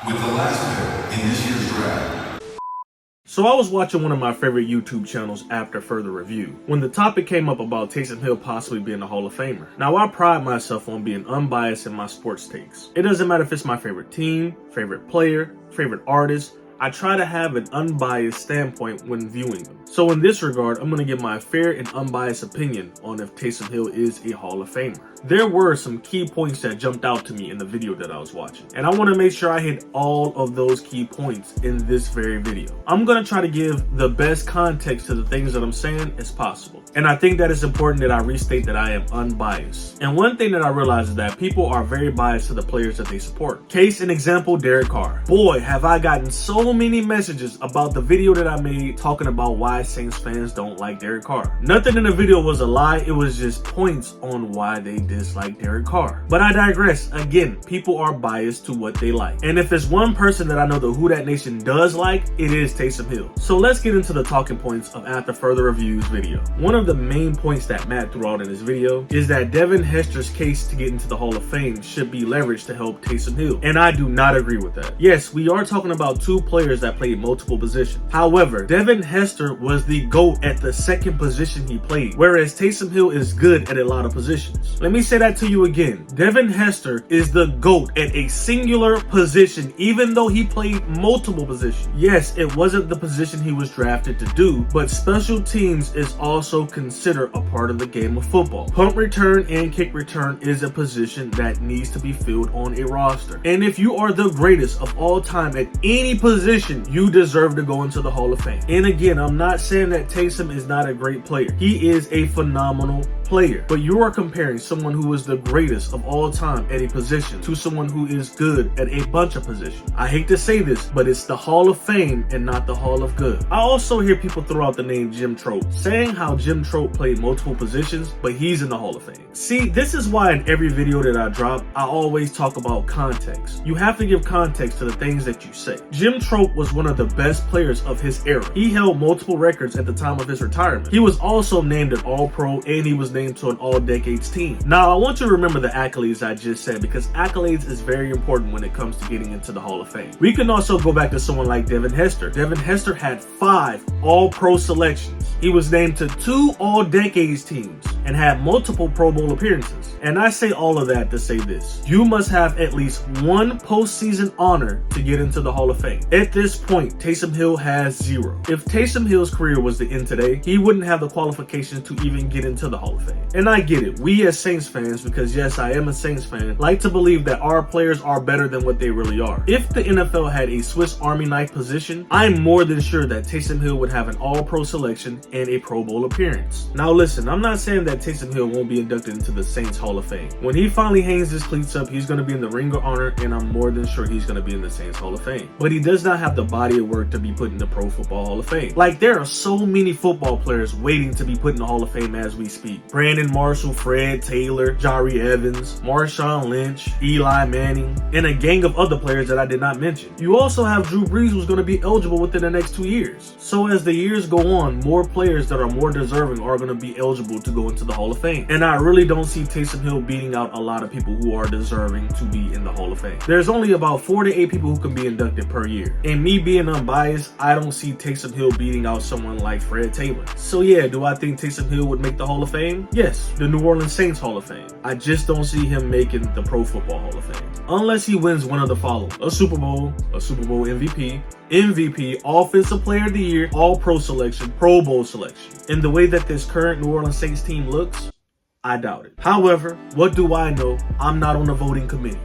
With the last pick in this year's draft. So I was watching one of my favorite YouTube channels after further review when the topic came up about Taysom Hill possibly being a Hall of Famer. Now I pride myself on being unbiased in my sports takes. It doesn't matter if it's my favorite team, favorite player, favorite artist. I try to have an unbiased standpoint when viewing them. So in this regard, I'm going to give my fair and unbiased opinion on if Taysom Hill is a Hall of Famer. There were some key points that jumped out to me in the video that I was watching, and I want to make sure I hit all of those key points in this very video. I'm going to try to give the best context to the things that I'm saying as possible. And I think that it's important that I restate that I am unbiased. And one thing that I realize is that people are very biased to the players that they support. Case in example, Derek Carr. Boy, have I gotten so many messages about the video that I made talking about why Saints fans don't like Derek Carr. Nothing in the video was a lie, it was just points on why they dislike Derek Carr. But I digress. Again, people are biased to what they like. And if there's one person that I know the Who Dat Nation does like, it is Taysom Hill. So let's get into the talking points of After Further Reviews video. One of the main points that Matt threw out in this video is that Devin Hester's case to get into the Hall of Fame should be leveraged to help Taysom Hill. And I do not agree with that. Yes, we are talking about two players that played multiple positions. However, Devin Hester was the GOAT at the second position he played, whereas Taysom Hill is good at a lot of positions. Let me say that to you again. Devin Hester is the GOAT at a singular position, even though he played multiple positions. Yes, it wasn't the position he was drafted to do, but special teams is also considered a part of the game of football. Punt return and kick return is a position that needs to be filled on a roster. And if you are the greatest of all time at any position, you deserve to go into the Hall of Fame. And again, I'm not saying that Taysom is not a great player. He is a phenomenal player, but you are comparing someone who is the greatest of all time at a position to someone who is good at a bunch of positions. I hate to say this, but it's the Hall of Fame and not the Hall of Good. I also hear people throw out the name Jim Trope, saying how Jim Trope played multiple positions, but he's in the Hall of Fame. See, this is why in every video that I drop, I always talk about context. You have to give context to the things that you say. Jim Trope was one of the best players of his era. He held multiple records at the time of his retirement. He was also named an All-Pro, and he was named to an All-Decades team. Now, I want you to remember the accolades I just said, because accolades is very important when it comes to getting into the Hall of Fame. We can also go back to someone like Devin Hester. Devin Hester had 5 All-Pro selections. He was named to 2 All-Decades teams and had multiple Pro Bowl appearances. And I say all of that to say this: you must have at least one postseason honor to get into the Hall of Fame. At this point, Taysom Hill has 0. If Taysom Hill's career was to end today, he wouldn't have the qualifications to even get into the Hall of Fame. And I get it. We as Saints fans, because yes, I am a Saints fan, like to believe that our players are better than what they really are. If the NFL had a Swiss Army knife position, I'm more than sure that Taysom Hill would have an All-Pro selection and a Pro Bowl appearance. Now listen, I'm not saying that Taysom Hill won't be inducted into the Saints Hall of Fame. When he finally hangs his cleats up, he's going to be in the Ring of Honor, and I'm more than sure he's going to be in the Saints Hall of Fame. But he does not have the body of work to be put in the Pro Football Hall of Fame. Like, there are so many football players waiting to be put in the Hall of Fame as we speak. Brandon Marshall, Fred Taylor, Jari Evans, Marshawn Lynch, Eli Manning, and a gang of other players that I did not mention. You also have Drew Brees, who's going to be eligible within the next 2 years. So as the years go on, more players that are more deserving are going to be eligible to go into the Hall of Fame. And I really don't see Taysom Hill beating out a lot of people who are deserving to be in the Hall of Fame. There's only about 4 to 8 people who can be inducted per year. And me being unbiased, I don't see Taysom Hill beating out someone like Fred Taylor. So yeah, do I think Taysom Hill would make the Hall of Fame? Yes, the New Orleans Saints Hall of Fame. I just don't see him making the Pro Football Hall of Fame, unless he wins one of the following: a Super Bowl MVP, Offensive Player of the Year, All-Pro selection, Pro Bowl selection. And the way that this current New Orleans Saints team looks, I doubt it. However, what do I know? I'm not on the voting committee.